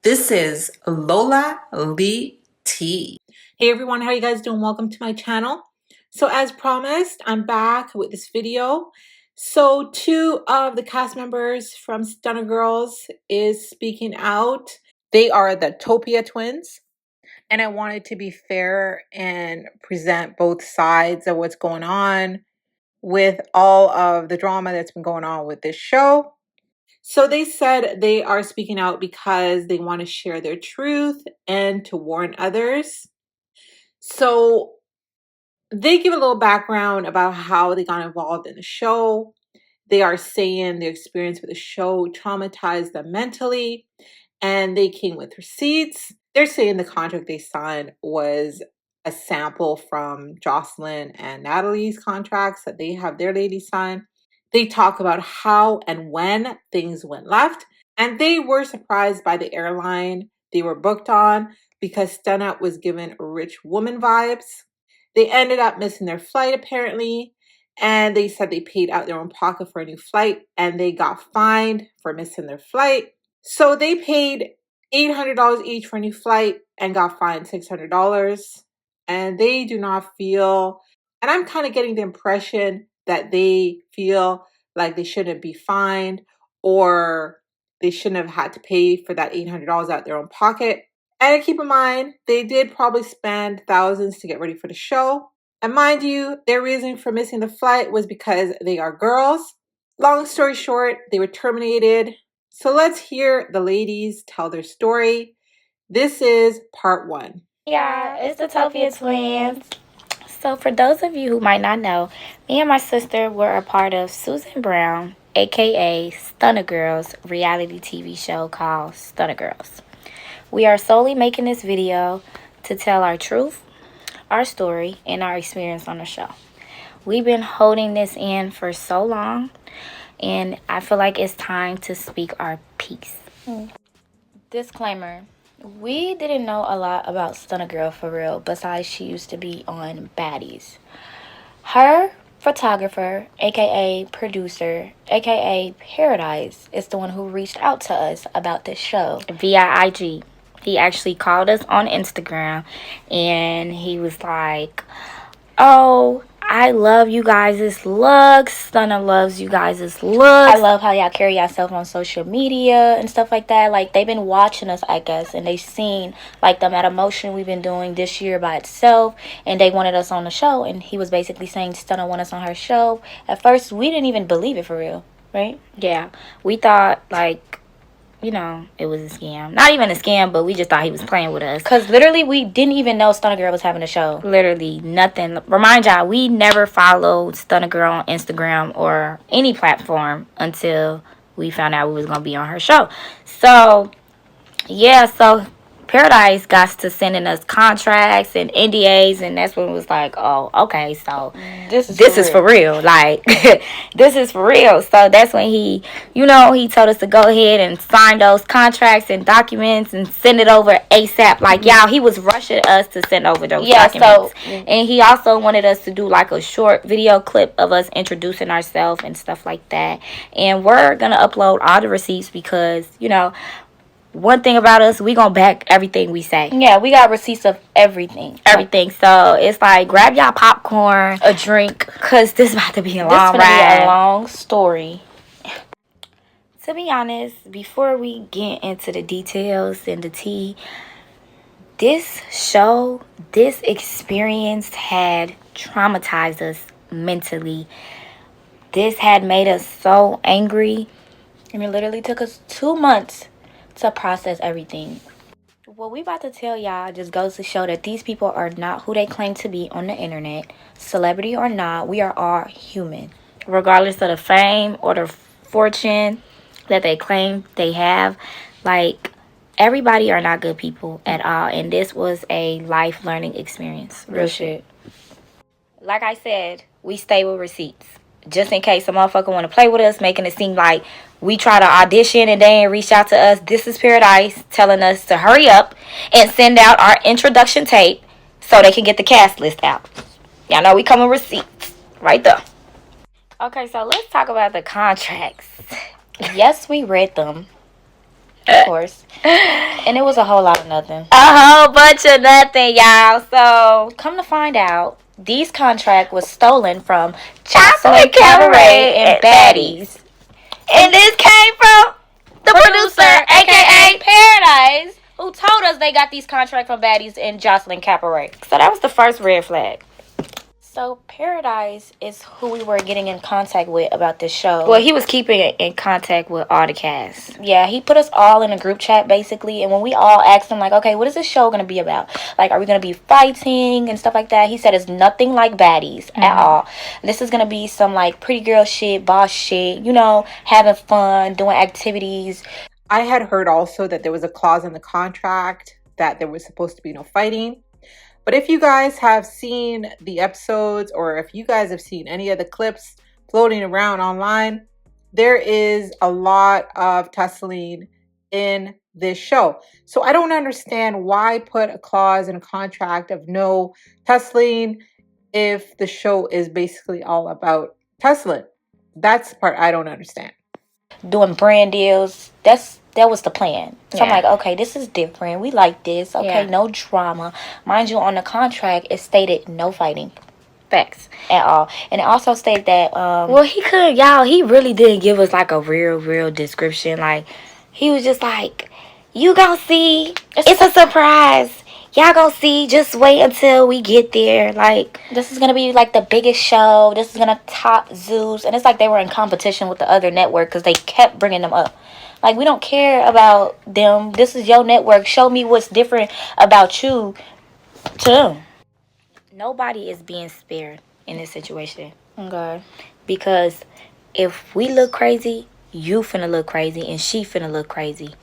This is Lola Lee T. Hey everyone, how you guys doing? Welcome to my channel. So as promised, I'm back with this video. So two of the cast members from Stunna Girls is speaking out. They are the Topia Twins. And I wanted to be fair and present both sides of what's going on with all of the drama that's been going on with this show. So they said they are speaking out because they want to share their truth and to warn others. So they give a little background about how they got involved in the show. They are saying their experience with the show traumatized them mentally, and they came with receipts. They're saying the contract they signed was a sample from Jocelyn and Natalie's contracts that they have their ladies sign. They talk about how and when things went left, and they were surprised by the airline they were booked on because Stunna was given rich woman vibes. They ended up missing their flight apparently, and they said they paid out their own pocket for a new flight and they got fined for missing their flight. So they paid $800 each for a new flight and got fined $600. And they do not feel, and I'm kind of getting the impression that they feel like they shouldn't be fined or they shouldn't have had to pay for that $800 out their own pocket. And keep in mind, they did probably spend thousands to get ready for the show. And mind you, their reason for missing the flight was because they are girls. Long story short, they were terminated. So let's hear the ladies tell their story. This is part one. Yeah, it's the Topia Twins. So for those of you who might not know, me and my sister were a part of Susan Brown, aka Stunna Girls, reality TV show called Stunna Girls. We are solely making this video to tell our truth, our story, and our experience on the show. We've been holding this in for so long, and I feel like it's time to speak our piece. Disclaimer. We didn't know a lot about Stunna Girl for real, besides she used to be on Baddies. Her photographer, aka producer, aka Paradise, is the one who reached out to us about this show via IG. He actually called us on Instagram and he was like, "Oh, I love you guys' looks. Stunna loves you guys' looks. I love how y'all carry yourself on social media and stuff like that." Like, they've been watching us, I guess, and they've seen, like, the Meta Motion we've been doing this year by itself, and they wanted us on the show, and he was basically saying Stunna want us on her show. At first, we didn't even believe it for real, right? Yeah. We thought, like, you know, it was a scam. Not even a scam, but we just thought he was playing with us. Because literally, we didn't even know Stunna Girl was having a show. Literally, nothing. Remind y'all, we never followed Stunna Girl on Instagram or any platform until we found out we was going to be on her show. So, yeah, so Paradise got to sending us contracts and NDAs, and that's when it was like, oh, okay, so this is for real. Like, this is for real. So that's when he told us to go ahead and sign those contracts and documents and send it over ASAP. Like, y'all, he was rushing us to send over those documents. And he also wanted us to do like a short video clip of us introducing ourselves and stuff like that. And we're going to upload all the receipts because, you know, one thing about us, we gonna back everything we say. Yeah, we got receipts of everything. Everything. So it's like, grab y'all popcorn, a drink, because this is about to be a long ride. This is going to be a long story. To be honest, before we get into the details and the tea, this show, this experience had traumatized us mentally. This had made us so angry. And it literally took us 2 months to process everything. What we about to tell y'all just goes to show that these people are not who they claim to be on the internet. Celebrity or not, we are all human. Regardless of the fame or the fortune that they claim they have, like, everybody are not good people at all. And this was a life learning experience. Real shit. Like I said, we stay with receipts. Just in case a motherfucker want to play with us, making it seem like we try to audition and they ain't reach out to us. This is Paradise telling us to hurry up and send out our introduction tape so they can get the cast list out. Y'all know we come with receipts right there. Okay, so let's talk about the contracts. Yes, we read them. Of course. And it was a whole lot of nothing. A whole bunch of nothing, y'all. So, come to find out, these contract was stolen from Jocelyn Cabaret and Baddies. And this came from the producer, aka Paradise, who told us they got these contracts from Baddies and Jocelyn Cabaret. So that was the first red flag. So Paradise is who we were getting in contact with about this show. Well, he was keeping in contact with all the cast. Yeah, he put us all in a group chat basically, and when we all asked him like, okay, what is this show gonna be about? Like, are we gonna be fighting and stuff like that? He said it's nothing like Baddies at all. This is gonna be some like pretty girl shit, boss shit, you know, having fun, doing activities. I had heard also that there was a clause in the contract that there was supposed to be no fighting. But if you guys have seen the episodes, or if you guys have seen any of the clips floating around online, there is a lot of tussling in this show. So I don't understand why put a clause in a contract of no tussling if the show is basically all about tussling. That's the part I don't understand. Doing brand deals, that was the plan. So I'm like, okay, this is different. We like this. Okay, no drama. Mind you, on the contract, it stated no fighting. Facts. At all. And it also stated that, well, he really didn't give us like a real description. Like, he was just like, you gonna see. It's a surprise. Y'all gonna see. Just wait until we get there. Like, this is gonna be like the biggest show. This is gonna top Zeus. And it's like they were in competition with the other network because they kept bringing them up. Like, we don't care about them. This is your network. Show me what's different about you to them. Nobody is being spared in this situation. Okay. Because if we look crazy, you finna look crazy and she finna look crazy.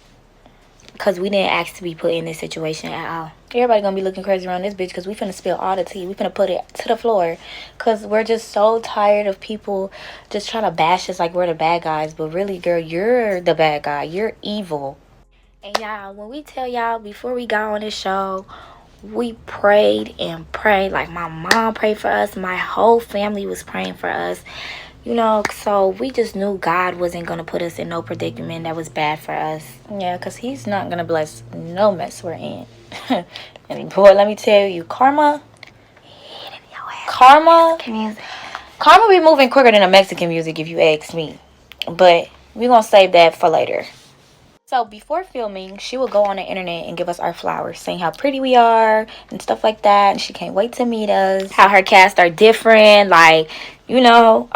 Because we didn't ask to be put in this situation at all. Everybody gonna be looking crazy around this bitch because we finna spill all the tea. We finna put it to the floor. Because we're just so tired of people just trying to bash us like we're the bad guys. But really, girl, you're the bad guy. You're evil. And y'all, when we tell y'all before we got on this show, we prayed and prayed. Like, my mom prayed for us. My whole family was praying for us. You know, so we just knew God wasn't going to put us in no predicament that was bad for us. Yeah, because he's not going to bless no mess we're in. And boy, let me tell you, karma be moving quicker than the Mexican music if you ask me. But we're going to save that for later. So before filming, she would go on the internet and give us our flowers, saying how pretty we are and stuff like that. And she can't wait to meet us. How her cast are different. Like, you know,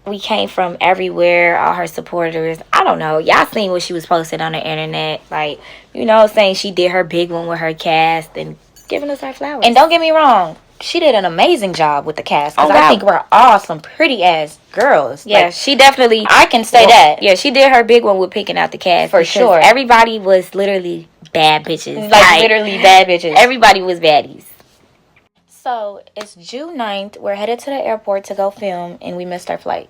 we came from everywhere. All her supporters. I don't know. Y'all seen what she was posting on the internet. Like, you know, saying she did her big one with her cast and giving us our flowers. And don't get me wrong. She did an amazing job with the cast. Because I think we're all some pretty ass girls. Yeah, like, she definitely. I can say that. Yeah, she did her big one with picking out the cast. For sure. Everybody was literally bad bitches. Like literally bad bitches. Everybody was baddies. So, it's June 9th. We're headed to the airport to go film. And we missed our flight.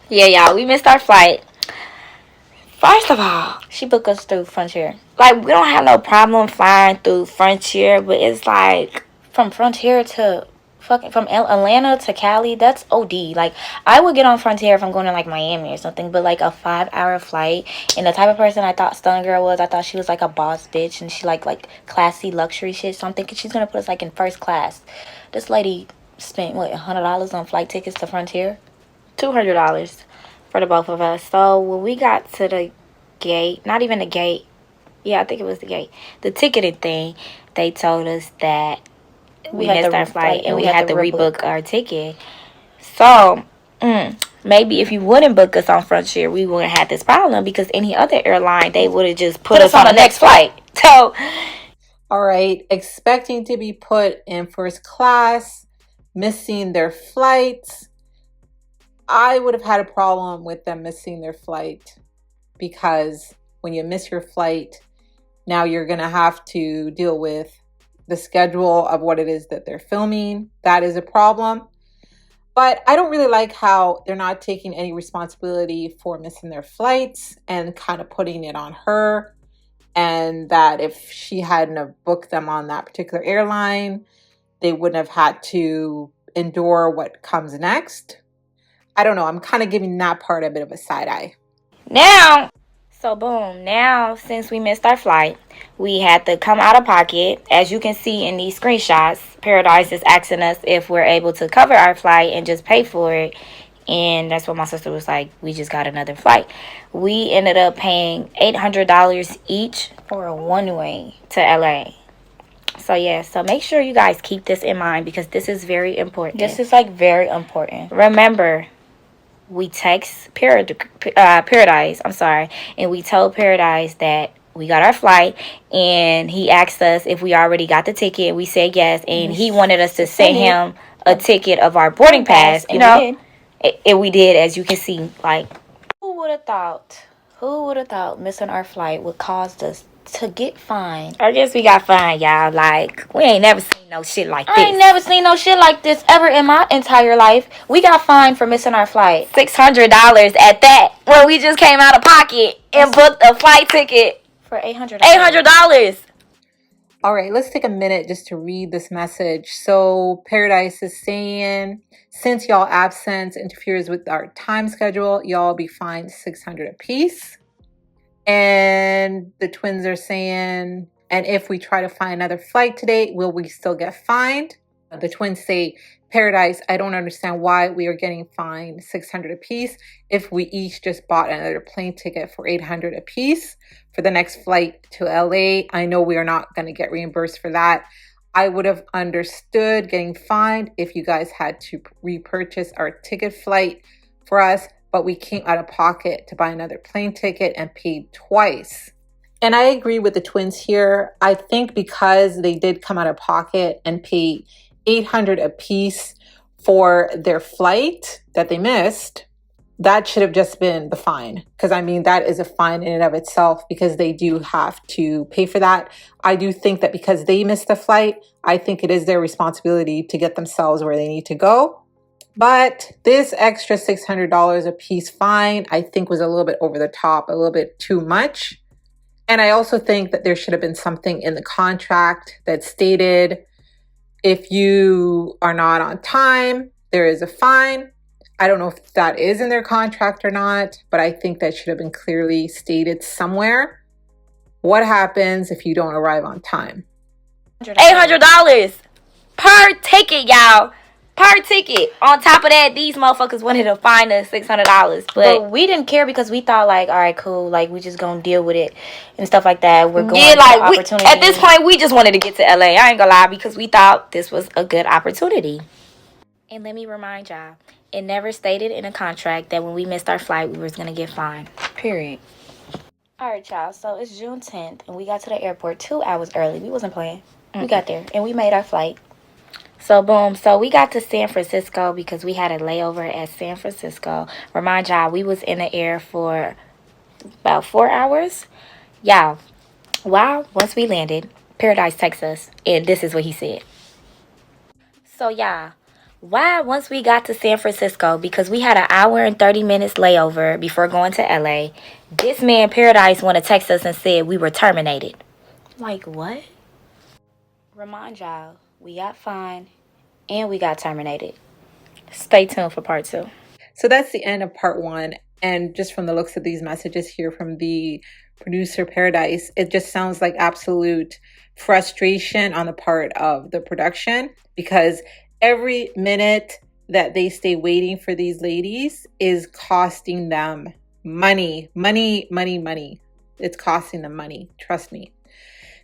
Yeah, y'all. We missed our flight. First of all, she booked us through Frontier. Like, we don't have no problem flying through Frontier. But it's like, from Frontier to from Atlanta to Cali, that's OD. Like, I would get on Frontier if I'm going to like Miami or something, but like a 5-hour flight. And the type of person I thought Stunna Girl was, I thought she was like a boss bitch and she like classy luxury shit. So I'm thinking she's gonna put us like in first class. This lady spent what, $100 on flight tickets to Frontier, $200 for the both of us. So when we got to the gate, not even the gate, yeah, I think it was the gate, the ticketing thing, they told us that we missed our flight and we had to rebook our ticket. So, maybe if you wouldn't book us on Frontier, we wouldn't have this problem because any other airline, they would have just put us on the next flight. So, all right, expecting to be put in first class, missing their flights. I would have had a problem with them missing their flight because when you miss your flight, now you're going to have to deal with the schedule of what it is that they're filming. That is a problem. But I don't really like how they're not taking any responsibility for missing their flights and kind of putting it on her. And that if she hadn't have booked them on that particular airline, they wouldn't have had to endure what comes next. I don't know. I'm kind of giving that part a bit of a side eye. Now, So boom, now since we missed our flight, we had to come out of pocket. As you can see in these screenshots, Paradise is asking us if we're able to cover our flight and just pay for it. And that's what my sister was like, we just got another flight. We ended up paying $800 each for a one-way to LA. So yeah, so make sure you guys keep this in mind because this is very important. This is like very important. Remember, we text Paradise, and we told Paradise that we got our flight, and he asked us if we already got the ticket. We said yes, and he wanted us to send him a ticket of our boarding pass, you know. And we did, as you can see. Like, who would have thought missing our flight would cause us to get fined? I guess we got fined, y'all. Like, we ain't never seen no shit like this. I ain't never seen no shit like this ever in my entire life. We got fined for missing our flight. $600 at that, when we just came out of pocket and booked a flight ticket for $800. $800. All right, let's take a minute just to read this message. So Paradise is saying, since y'all absence interferes with our time schedule, y'all be fined $600 apiece. And the twins are saying, and if we try to find another flight today, will we still get fined? The twins say, Paradise, I don't understand why we are getting fined $600 apiece if we each just bought another plane ticket for $800 apiece for the next flight to LA. I know we are not going to get reimbursed for that. I would have understood getting fined if you guys had to repurchase our ticket flight for us, but we came out of pocket to buy another plane ticket and paid twice. And I agree with the twins here. I think because they did come out of pocket and pay $800 apiece for their flight that they missed, that should have just been the fine. Because I mean, that is a fine in and of itself because they do have to pay for that. I do think that because they missed the flight, I think it is their responsibility to get themselves where they need to go. But this extra $600 a piece fine, I think was a little bit over the top, a little bit too much. And I also think that there should have been something in the contract that stated, if you are not on time, there is a fine. I don't know if that is in their contract or not, but I think that should have been clearly stated somewhere. What happens if you don't arrive on time? $800 per ticket, y'all. Per ticket. On top of that, these motherfuckers wanted to fine us $600. But we didn't care because we thought like, all right, cool. Like, we just gonna deal with it and stuff like that. We're going like opportunity. At this point, we just wanted to get to LA. I ain't gonna lie, because we thought this was a good opportunity. And let me remind y'all, it never stated in a contract that when we missed our flight, we was gonna get fined. Period. All right, y'all. So it's June 10th, and we got to the airport 2 hours early. We wasn't playing. We got there, and we made our flight. So boom, so we got to San Francisco because we had a layover at San Francisco. Remind y'all, we was in the air for about 4 hours. Y'all, once we landed, Paradise texted us, and this is what he said. So y'all, once we got to San Francisco, because we had an hour and 30 minutes layover before going to LA, this man Paradise want to text us and said we were terminated. Like, what? Remind y'all, we got fined and we got terminated. Stay tuned for part 2. So that's the end of part 1. And just from the looks of these messages here from the producer Paradise, it just sounds like absolute frustration on the part of the production, because every minute that they stay waiting for these ladies is costing them money. It's costing them money. Trust me.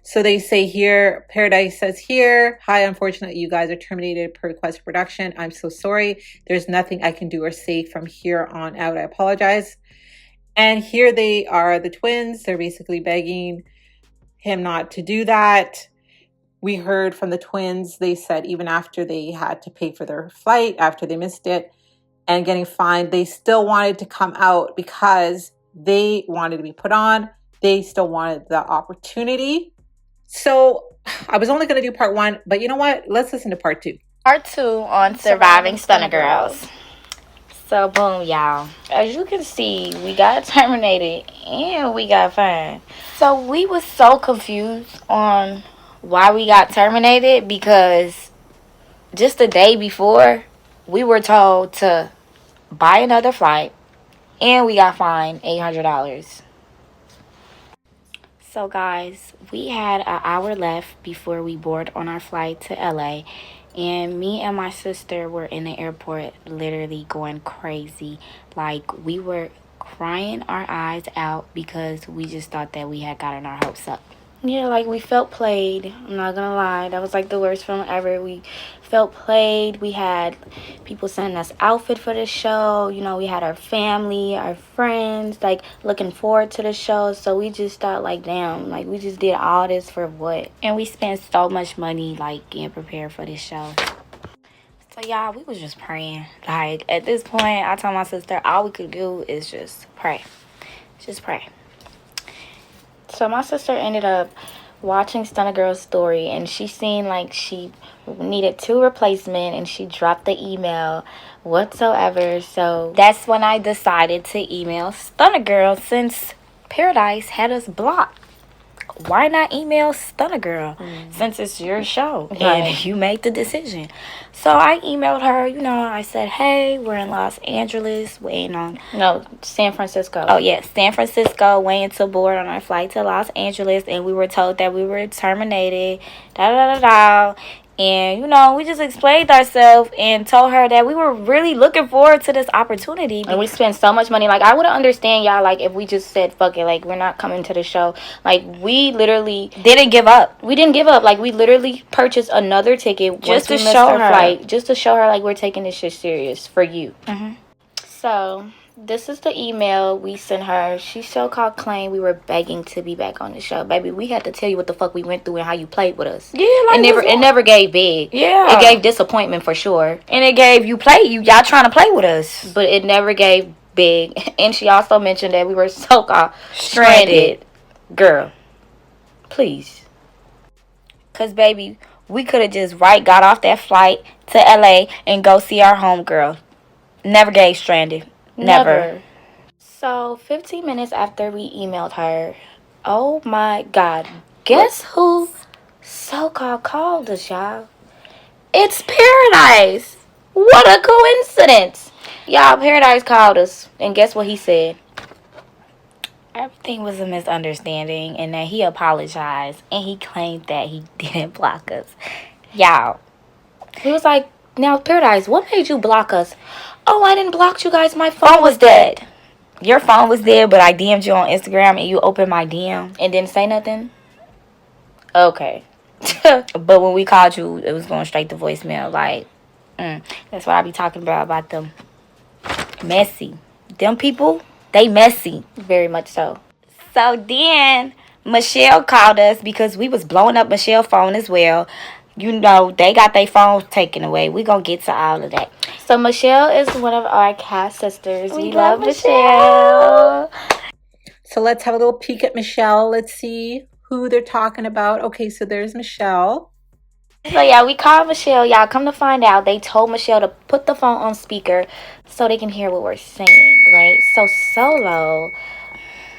So they say here, Paradise says here, hi, unfortunately, you guys are terminated per request of production. I'm so sorry. There's nothing I can do or say from here on out. I apologize. And here they are, the twins. They're basically begging him not to do that. We heard from the twins, they said even after they had to pay for their flight, after they missed it and getting fined, they still wanted to come out because they wanted to be put on. They still wanted the opportunity. So I was only going to do part 1, but you know what? Let's listen to part 2. Part 2 on surviving Stunna Girls. So boom, y'all. As you can see, we got terminated and we got fined. So we was so confused on why we got terminated, because just the day before we were told to buy another flight and we got fined $800. So guys, we had an hour left before we board on our flight to LA, and me and my sister were in the airport literally going crazy. Like, we were crying our eyes out because we just thought that we had gotten our hopes up. Yeah, like we felt played. I'm not gonna lie. That was like the worst feeling ever. We felt played. We had people sending us outfit for the show. You know, we had our family, our friends, like looking forward to the show. So we just thought like, damn, like we just did all this for what? And we spent so much money like getting prepared for this show. So y'all, we was just praying. Like, at this point, I told my sister all we could do is just pray. Just pray. So my sister ended up watching Stunna Girl's story, and she seen like she needed 2 replacement, and she dropped the email whatsoever. So That's when I decided to email Stunna Girl, since Paradise had us blocked. Why not email Stunna Girl since it's your show and you made the decision? So I emailed her. You know, I said, hey, we're in Los Angeles waiting on... No, San Francisco. Oh, yeah, San Francisco, waiting to board on our flight to Los Angeles. And we were told that we were terminated. Da-da-da-da-da. And, you know, we just explained ourselves and told her that we were really looking forward to this opportunity. And we spent so much money. Like, I wouldn't understand y'all, like, if we just said, fuck it, like, we're not coming to the show. Like, we literally didn't give up. We didn't give up. Like, we literally purchased another ticket Just to once we missed show our her. flight. Just to show her, like, we're taking this shit serious for you. Mm-hmm. So, this is the email we sent her. She so-called claimed we were begging to be back on the show. Baby, we had to tell you what the fuck we went through and how you played with us. Yeah, like, it never gave big. Yeah. It gave disappointment for sure. And it gave y'all trying to play with us. But it never gave big. And she also mentioned that we were so-called stranded. Girl, please. Because, baby, we could have just got off that flight to LA and go see our homegirl. Never gave stranded. Never. So, 15 minutes after we emailed her, oh my God, guess who so-called called us, y'all? It's Paradise. What a coincidence. Y'all, Paradise called us, and guess what he said? Everything was a misunderstanding, and that he apologized, and he claimed that he didn't block us. Y'all. He was like, now, Paradise, what made you block us? Oh, I didn't block you guys. My phone was dead. Your phone was dead, but I DM'd you on Instagram, and you opened my DM. And didn't say nothing? Okay. But when we called you, it was going straight to voicemail. Like, that's what I be talking about them messy. Them people, they messy. Very much so. So then, Michelle called us because we was blowing up Michelle's phone as well. You know, they got their phones taken away. We gonna get to all of that. So Michelle is one of our cast sisters. We love Michelle. So let's have a little peek at Michelle. Let's see who they're talking about. Okay, so there's Michelle. So yeah, we called Michelle. Y'all, come to find out, they told Michelle to put the phone on speaker so they can hear what we're saying, right? So Solo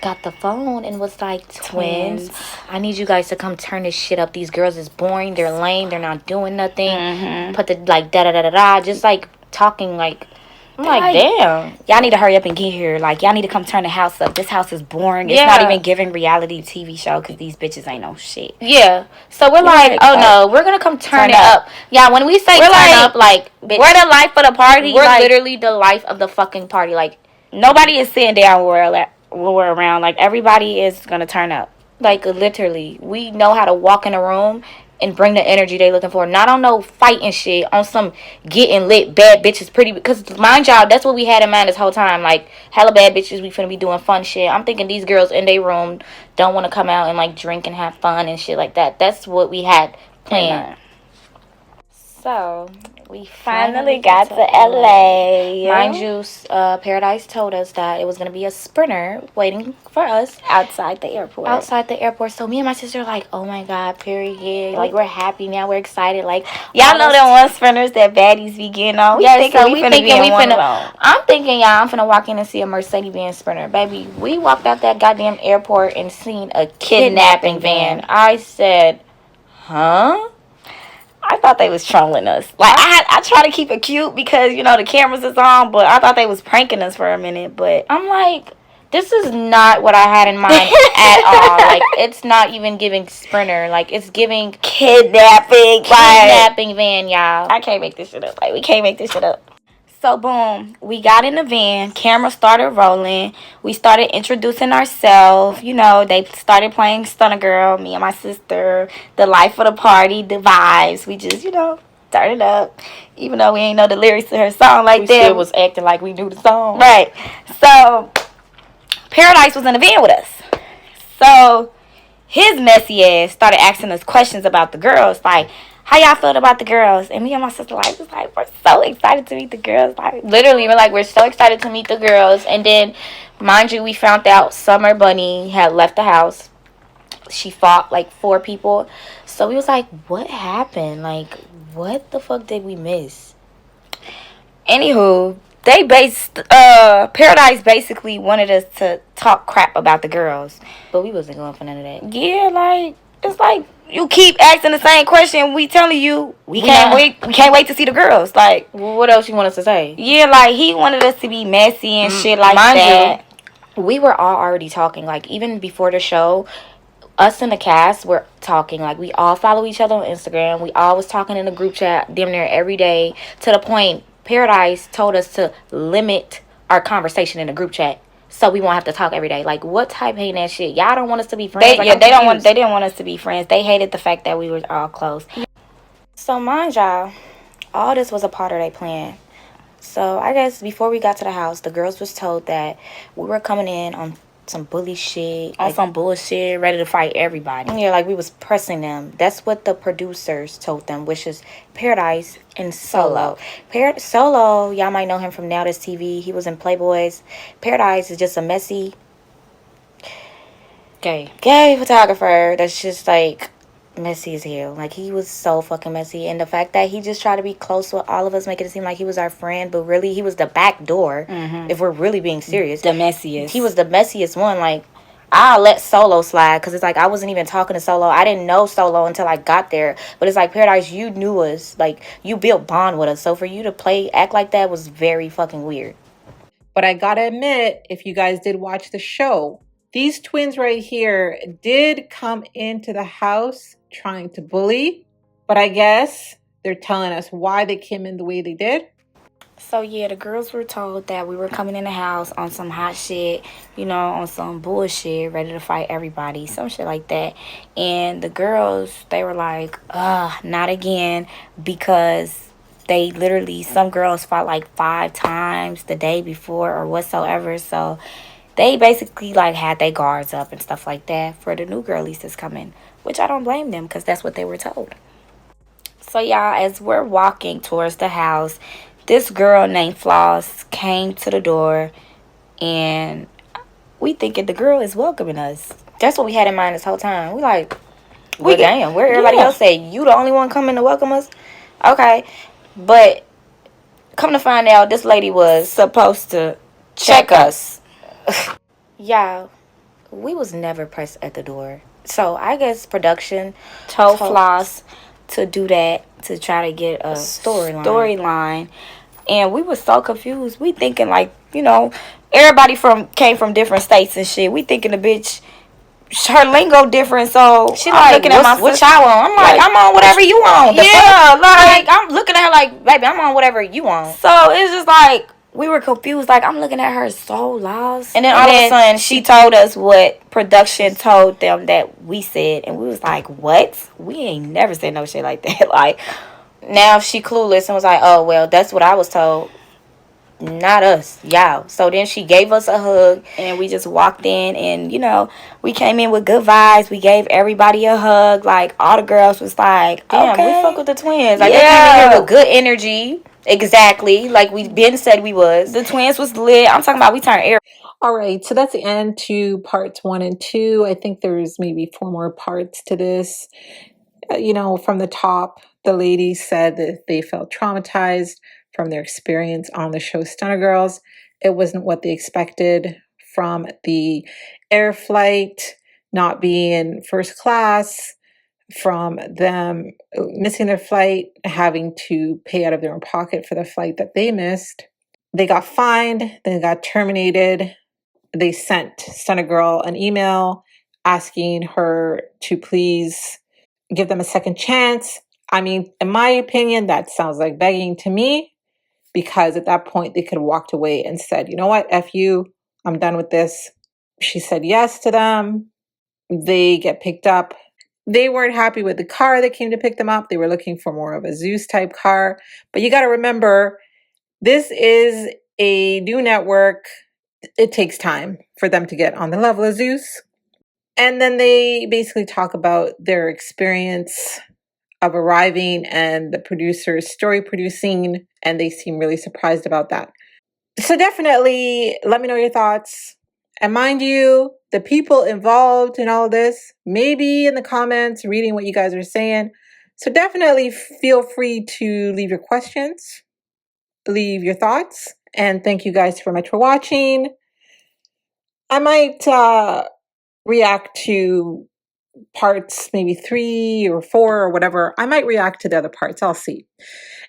got the phone and was like, twins, I need you guys to come turn this shit up. These girls is boring. They're lame. They're not doing nothing. Put the like da-da-da-da-da. Just like talking like, I'm like, damn. Y'all need to hurry up and get here. Like, y'all need to come turn the house up. This house is boring. It's not even giving reality TV show because these bitches ain't no shit. Yeah. So we're like, oh no, we're going to come turn it up. Yeah, when we say turn up, like, bitch, we're the life of the party. We're like, literally the life of the fucking party. Like, nobody is sitting down when we're around. Like, everybody is going to turn up. Like, literally, we know how to walk in a room and bring the energy they looking for. Not on no fighting shit, on some getting lit, bad bitches, pretty. Because, mind y'all, that's what we had in mind this whole time. Like, hella bad bitches, we finna be doing fun shit. I'm thinking these girls in their room don't want to come out and, like, drink and have fun and shit like that. That's what we had planned. So, we finally got to LA. Mind you, Paradise told us that it was going to be a sprinter waiting for us outside the airport. So me and my sister are like, oh my God, period. Like, we're happy now. We're excited. Like, y'all know them one sprinters that baddies be getting on. We thinking I'm thinking, y'all, I'm finna walk in and see a Mercedes-Benz sprinter. Baby, we walked out that goddamn airport and seen a kidnapping van. I said, huh? I thought they was trolling us. Like, I try to keep it cute because, you know, the cameras is on, but I thought they was pranking us for a minute. But I'm like, This is not what I had in mind at all. Like, it's not even giving Sprinter. Like, it's giving Kidnapping van, y'all. I can't make this shit up. Like, we can't make this shit up. So, boom, we got in the van. Camera started rolling. We started introducing ourselves. You know, they started playing Stunna Girl, me and my sister, the life of the party, the vibes. We just, you know, turn it up. Even though we ain't know the lyrics to her song like We that. still was acting like we knew the song. Right. So, Paradise was in the van with us. So, his messy ass started asking us questions about the girls. Like, how y'all felt about the girls? And me and my sister, like, was like, we're so excited to meet the girls. Like, Literally, we're like, we're so excited to meet the girls. And then, mind you, we found out Summer Bunny had left the house. She fought like 4 people. So we was like, what happened? Like, what the fuck did we miss? anywho, Paradise basically wanted us to talk crap about the girls. But we wasn't going for none of that. Yeah, like, it's like, you keep asking the same question. We telling you we can't wait to see the girls. Like, Well, what else you want us to say? yeah, like, he wanted us to be messy and shit like Mind that. you, we were all already talking. Like, even before the show, us and the cast were talking. Like, we all follow each other on Instagram. We all was talking in the group chat damn near every day, to the point Paradise told us to limit our conversation in the group chat so we won't have to talk every day. Like, what type hating that shit? Y'all don't want us to be friends? They didn't want us to be friends. They hated the fact that we were all close. So mind y'all, all this was a part of their plan. So I guess before we got to the house, the girls was told that we were coming in on some bully shit, On some bullshit, ready to fight everybody. yeah, like we was pressing them. That's what the producers told them, which is Paradise and Solo. Solo, y'all might know him from Now This TV. He was in Playboys. Paradise is just a messy gay photographer that's just like messy as hell. Like, he was so fucking messy, and the fact that he just tried to be close with all of us, making it seem like he was our friend, but really he was the back door. If we're really being serious, The messiest. he was the messiest one. Like, I'll let Solo slide, because it's like I wasn't even talking to Solo. I didn't know Solo until I got there. But it's like, Paradise, you knew us. Like, you built bond with us. So for you to act like that was very fucking weird. But I gotta admit, if you guys did watch the show, these twins right here did come into the house trying to bully. But I guess they're telling us why they came in the way they did. So yeah, the girls were told that we were coming in the house on some hot shit, you know, on some bullshit, ready to fight everybody, some shit like that. And the girls, they were like, not again, because they literally, some girls fought like 5 times the day before or whatsoever. So they basically like had their guards up and stuff like that for the new girlies that's coming, which I don't blame them, because that's what they were told. So y'all, as we're walking towards the house, this girl named Floss came to the door, and we thinking the girl is welcoming us. That's what we had in mind this whole time. We like, damn, where everybody else say, you the only one coming to welcome us? Okay. But come to find out, this lady was supposed to check us. Y'all, we was never pressed at the door. So I guess production told Floss to do that, to try to get a storyline. And we was so confused. We thinking like, you know, everybody came from different states and shit. We thinking the bitch, her lingo different. So She like, looking at my what y'all on? I'm like, I'm on whatever you want. Like, I'm looking at her like, baby, I'm on whatever you want. So it's just like, we were confused. Like, I'm looking at her so lost. And then all of a sudden, she told us what production told them that we said. And we was like, what? We ain't never said no shit like that. Like, now she clueless and was like, oh, well, that's what I was told. Not us, y'all. So then she gave us a hug, and we just walked in, and, you know, we came in with good vibes. We gave everybody a hug. Like, all the girls was like, damn, okay, we fuck with the twins. Like, they came in here with good energy. Exactly. Like we been said we was. The twins was lit. I'm talking about we turned air. All right, so that's the end to parts 1 and 2. I think there's maybe 4 more parts to this. You know, from the top, the ladies said that they felt traumatized from their experience on the show Stunna Girls. It wasn't what they expected from the air flight, not being first class, from them missing their flight, having to pay out of their own pocket for the flight that they missed. They got fined, then got terminated. they sent Stunna Girl an email asking her to please give them a second chance. I mean, in my opinion, that sounds like begging to me, because at that point they could have walked away and said, you know what, F you, I'm done with this. She said yes to them. They get picked up. They weren't happy with the car that came to pick them up. They were looking for more of a Zeus type car. But you got to remember, this is a new network. It takes time for them to get on the level of Zeus. And then they basically talk about their experience of arriving and the producer's story producing, and they seem really surprised about that. So definitely let me know your thoughts. And mind you, the people involved in all this may be in the comments reading what you guys are saying. So definitely feel free to leave your questions, leave your thoughts, and thank you guys so much for watching. I might react to parts, maybe 3 or 4 or whatever. I might react to the other parts. I'll see.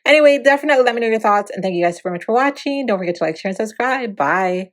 Anyway, definitely let me know your thoughts, and thank you guys so much for watching. Don't forget to like, share, and subscribe. Bye.